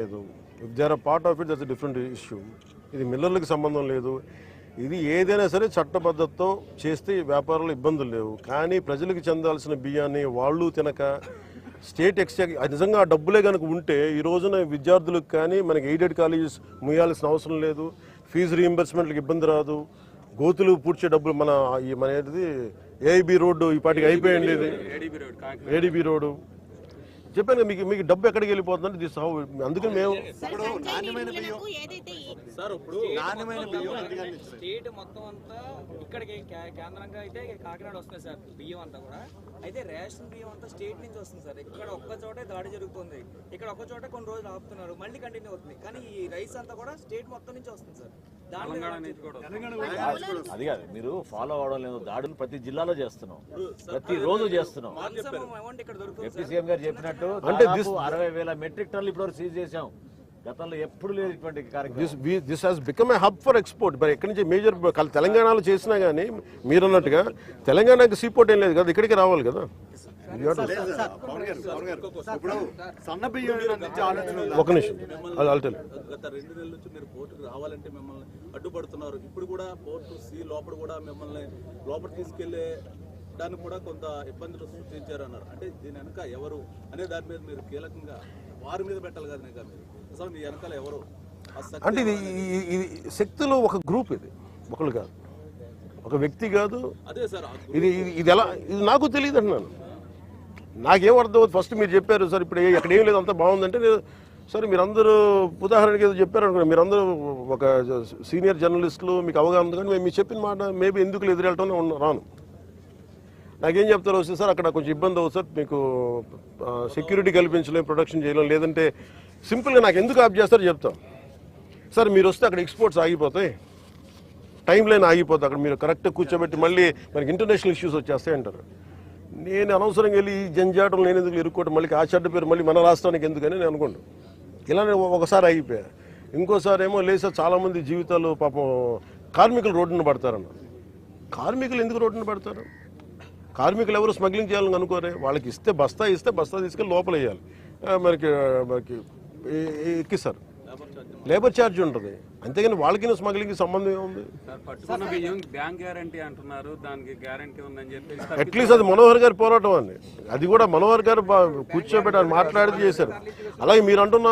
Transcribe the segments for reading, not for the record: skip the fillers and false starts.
లేదు. If they are part of it that's different issue. ఇది మిల్లర్లకు సంబంధం లేదు. ఇది ఏదైనా సరే చట్టబద్ధతతో చేస్తే వ్యాపారంలో ఇబ్బందులు లేవు. కానీ ప్రజలకు చెందాల్సిన బియ్యాన్ని వాళ్ళు తినక స్టేట్ ఎక్స్చేంజ్ నిజంగా ఆ డబ్బులే కనుక ఉంటే ఈ రోజున విద్యార్థులకు కానీ మనకి ఎయిడెడ్ కాలేజెస్ ముయ్యాల్సిన అవసరం లేదు. ఫీజు రీయింబర్స్మెంట్లకు ఇబ్బంది రాదు. గోతులు పూడ్చే డబ్బులు మన ఏంటిది ఏఐబి రోడ్డు ఈ పాటికి అయిపోయింది. ఇది ఏడీబీ రోడ్డు చెప్పాను మీకు మీకు డబ్బు ఎక్కడికి వెళ్ళిపోతుందంటే దిస్ హౌ. అందుకని మేము స్టేట్ మొత్తం అంతా ఇక్కడికి కేంద్రంగా అయితే కాకినాడ వస్తుంది సార్ బియ్యం అంతా కూడా. అయితే రేషన్ బియ్యం అంతా స్టేట్ నుంచి వస్తుంది సార్. ఇక్కడ ఒక్క చోటే దాడి జరుగుతుంది, ఇక్కడ ఒక్క చోట కొన్ని రోజులు ఆపుతున్నారు, మళ్ళీ కంటిన్యూ అవుతుంది. కానీ ఈ రైస్ అంతా కూడా స్టేట్ మొత్తం నుంచి వస్తుంది సార్. అది కాదు మీరు ఫాలో అవడం లేదు. దాడులు ప్రతి జిల్లాలో చేస్తున్నాం, ప్రతి రోజు చేస్తున్నాం. డిప్యూటీ సీఎం గారు చెప్పినట్టు అంటే 60,000 మెట్రిక్ టన్నులు ఇప్పుడు సీజ్ చేశాం. గతంలో ఎప్పుడు లేదు ఇటువంటి కార్యక్రమం. This has become a hub for export. మరి ఎక్కడి నుంచి మేజర్ తెలంగాణలో చేసినా కానీ మీరు అన్నట్టుగా తెలంగాణకి సీపోర్ట్ ఏం లేదు కదా, ఇక్కడికి రావాలి కదా. ఒక నిమిషం గత 2 నెలల నుంచి మీరు పోర్టుకు రావాలంటే మిమ్మల్ని అడ్డుపడుతున్నారు. ఇప్పుడు కూడా పోర్టు సి లోపల కూడా మిమ్మల్ని లోపల తీసుకెళ్లే దానికి కూడా కొంత ఇబ్బందులు సృష్టించారు అన్నారు. అంటే దీని వెనక ఎవరు అనే దాని మీద మీరు కీలకంగా వారి మీద పెట్టాలి కదా. మీరు అసలు మీ వెనకాల ఎవరు అంటే ఇది శక్తులు ఒక గ్రూప్, ఇది ఒకళ్ళు కాదు, ఒక వ్యక్తి కాదు. అదే సార్ ఇది ఎలా ఇది నాకు తెలియదు అంటున్నాను. నాకేం అర్థం. ఫస్ట్ మీరు చెప్పారు సార్ ఇప్పుడు ఎక్కడ ఏం లేదు అంతా బాగుందంటే సరే మీరందరూ ఉదాహరణకి ఏదో చెప్పారు అనుకున్నా. మీరందరూ ఒక సీనియర్ జర్నలిస్టులు, మీకు అవగాహన ఉంది. కానీ మీరు చెప్పిన మాట మేబీ ఎందుకు ఎదురెళ్ళటం రాను. నాకేం చెప్తారు వస్తే సార్ అక్కడ కొంచెం ఇబ్బంది అవుతుంది సార్, మీకు సెక్యూరిటీ కల్పించలేం, ప్రొటెక్షన్ చేయలేం, లేదంటే సింపుల్గా నాకు ఎందుకు ఆప్ చేస్తారో చెప్తాం. సార్ మీరు వస్తే అక్కడ ఎక్స్పోర్ట్స్ ఆగిపోతాయి, టైం లైన్ ఆగిపోతుంది, అక్కడ మీరు కరెక్ట్గా కూర్చోబెట్టి మళ్ళీ మనకి ఇంటర్నేషనల్ ఇష్యూస్ వచ్చేస్తాయి అంటారు. నేను అనవసరంగా వెళ్ళి ఈ జంజాటం నేను ఎందుకు ఇరుక్కోవటం, మళ్ళీ ఆ చెడ్డ పేరు మళ్ళీ మన రాష్ట్రానికి ఎందుకని నేను అనుకోండి. ఇలానే ఒకసారి అయిపోయా. ఇంకోసారి ఏమో లేదు సార్ చాలామంది జీవితాలు పాపం కార్మికులు రోడ్డున పడతారన్నారు. కార్మికులు ఎందుకు రోడ్డున పడతారు? కార్మికులు ఎవరు స్మగ్లింగ్ చేయాలని అనుకోరే. వాళ్ళకి ఇస్తే బస్తా తీసుకెళ్ళి లోపల వేయాలి, మనకి ఎక్కిస్తారు, లేబర్ ఛార్జ్ ఉంటుంది. అంతేగాని వాళ్ళకి స్మగ్లింగ్ సంబంధం ఏముంది? అట్లీస్ట్ అది మనోహర్ గారి పోరాటం అండి. అది కూడా మనోహర్ గారు కూర్చోబెట్టి మాట్లాడి చేశారు. అలాగే మీరు అంటున్న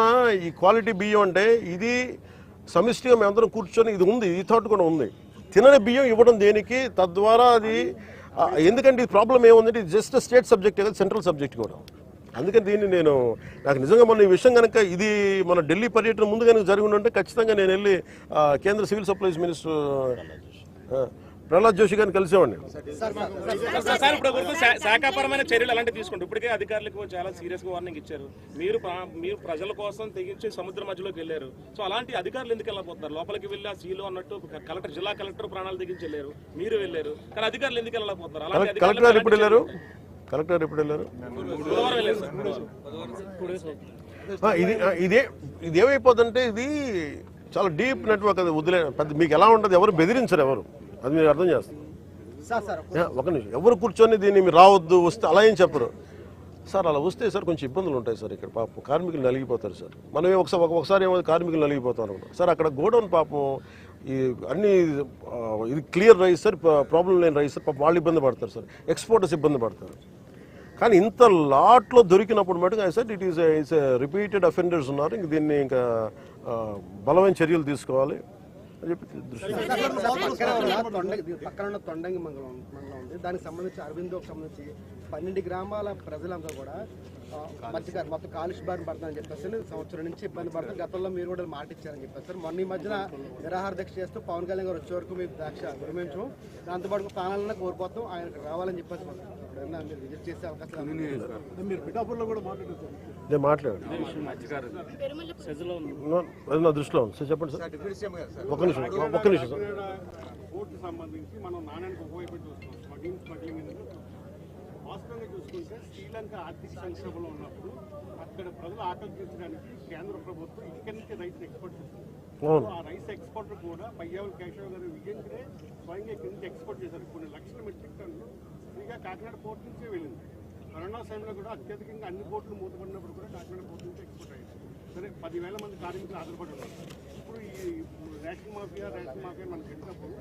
ఈ క్వాలిటీ బియ్యం అంటే ఇది సమిష్టిగా మేమందరం కూర్చొని ఇది ఉంది, ఈ థాట్ కూడా ఉంది. తినని బియ్యం ఇవ్వడం దేనికి? తద్వారా అది ఎందుకంటే ఈ ప్రాబ్లం ఏముందంటే ఇది జస్ట్ స్టేట్ సబ్జెక్ట్ కదా, సెంట్రల్ సబ్జెక్ట్ కూడా. అందుకని దీన్ని నాకు నిజంగా మొన్న ఈ విషయం కనుక ఇది మన ఢిల్లీ పర్యటన ముందు కనుక జరిగి ఉంటే ఖచ్చితంగా నేను వెళ్ళి కేంద్ర civil supplies minister Prahlad Joshi గారిని కలిసేవాడిని. సార్ ఇప్పుడు శాఖాపరమైన చర్యలు అలాంటివి తీసుకుంటారు. ఇప్పటికే అధికారులకు చాలా సీరియస్ గా వార్నింగ్ ఇచ్చారు. మీరు ప్రజల కోసం తెగించి సముద్ర మధ్యలోకి వెళ్ళారు. సో అలాంటి అధికారులు ఎందుకు వెళ్ళకపోతారు? లోపలికి వెళ్ళి ఆ సీలో అన్నట్టు జిల్లా కలెక్టర్ ప్రాణాలు తెగించి వెళ్ళారు, మీరు వెళ్ళారు, కానీ అధికారులు ఎందుకు వెళ్ళకపోతారు? కలెక్టర్ ఎప్పుడు వెళ్ళారు? ఇది ఏమైపోతుందంటే ఇది చాలా డీప్ నెట్వర్క్. అది వదిలే మీకు ఎలా ఉంటుంది, ఎవరు బెదిరించరు, ఎవరు అది మీరు అర్థం చేస్తారు. ఒక నిమిషం, ఎవరు కూర్చొని దీన్ని మీరు రావద్దు వస్తే అలా ఏం చెప్పరు సార్. అలా వస్తే సార్ కొంచెం ఇబ్బందులు ఉంటాయి సార్. ఇక్కడ పాపం కార్మికులు నలిగిపోతారు సార్. మనం ఒకసారి ఏమో కార్మికులు నలిగిపోతారు సార్. అక్కడ గోడౌన్ పాపం ఈ అన్ని ఇది క్లియర్ రైస్ సార్, ప్రాబ్లం లేని రైస్ సార్. పాపం వాళ్ళు ఇబ్బంది పడతారు సార్, ఎక్స్పోర్టర్స్ ఇబ్బంది పడతారు. కానీ ఇంత లాట్లో దొరికినప్పుడు మటుకు sir it is repeated offenders ఉన్నారు. ఇంక దీన్ని ఇంకా బలమైన చర్యలు తీసుకోవాలి అని చెప్పి పక్కన ఉన్న తొండంగి మండలం ఉంది. దానికి సంబంధించి అరవిందోకి సంబంధించి 12 గ్రామాల ప్రజలంతా కూడా మధ్యగారు మొత్తం కాలుష్య బారిన పడతారని చెప్పేసి సంవత్సరం నుంచి ఇబ్బంది పడతారు. గతంలో మీరు కూడా మాట ఇచ్చారని చెప్పేసి మొన్న ఈ మధ్యన నిరాహార దీక్ష చేస్తూ పవన్ కళ్యాణ్ గారు వచ్చే వరకు మీకు దీక్ష విరమించం, దాంతోపాటు ప్రాణాలన్నా కోల్పోతాం, ఆయనకు రావాలని చెప్పేసి మీరు విజిట్ చేసే అవకాశం మీరు పిఠాపూర్లో కూడా మాట్లాడుతారు. నేను మాట్లాడాను, అది నా దృష్టిలో ఉంది సార్. చెప్పండి సార్. ఒక్క నిమిషం సార్. కోర్టుకు సంబంధించి మనం నాణ్యానికి ఉపయోగపెట్టి వస్తున్నాం. స్మగ్లింగ్ వాస్తవంగా చూసుకుంటే శ్రీలంక ఆర్థిక సంక్షోభంలో ఉన్నప్పుడు అక్కడ ప్రజలు ఆకర్షించడానికి కేంద్ర ప్రభుత్వం ఇక్కడి నుంచి రైస్ ఎక్స్పోర్ట్ చేస్తుంది. ఆ రైస్ ఎక్స్పోర్ట్ కూడా పయ్యావుల కేశవ్ గారు విజయంగా స్వయంగా ఇక్కడి నుంచి ఎక్స్పోర్ట్ చేశారు. కొన్ని లక్షల మెట్రిక్ టన్నులు ఫ్రీగా కాకినాడ పోర్ట్ నుంచే వెళ్ళింది. కరోనా సమయంలో కూడా అత్యధికంగా అన్ని పోర్టులు మూతపడినప్పుడు కూడా కాకినాడ పోర్ట్ నుంచి ఎక్స్పోర్ట్ అయ్యింది. సరే 10,000 మంది కార్మికులు ఆధారపడి ఉన్నారు. ఇప్పుడు ఈ రేషన్ మాఫియా మనకు తెలిసినప్పుడు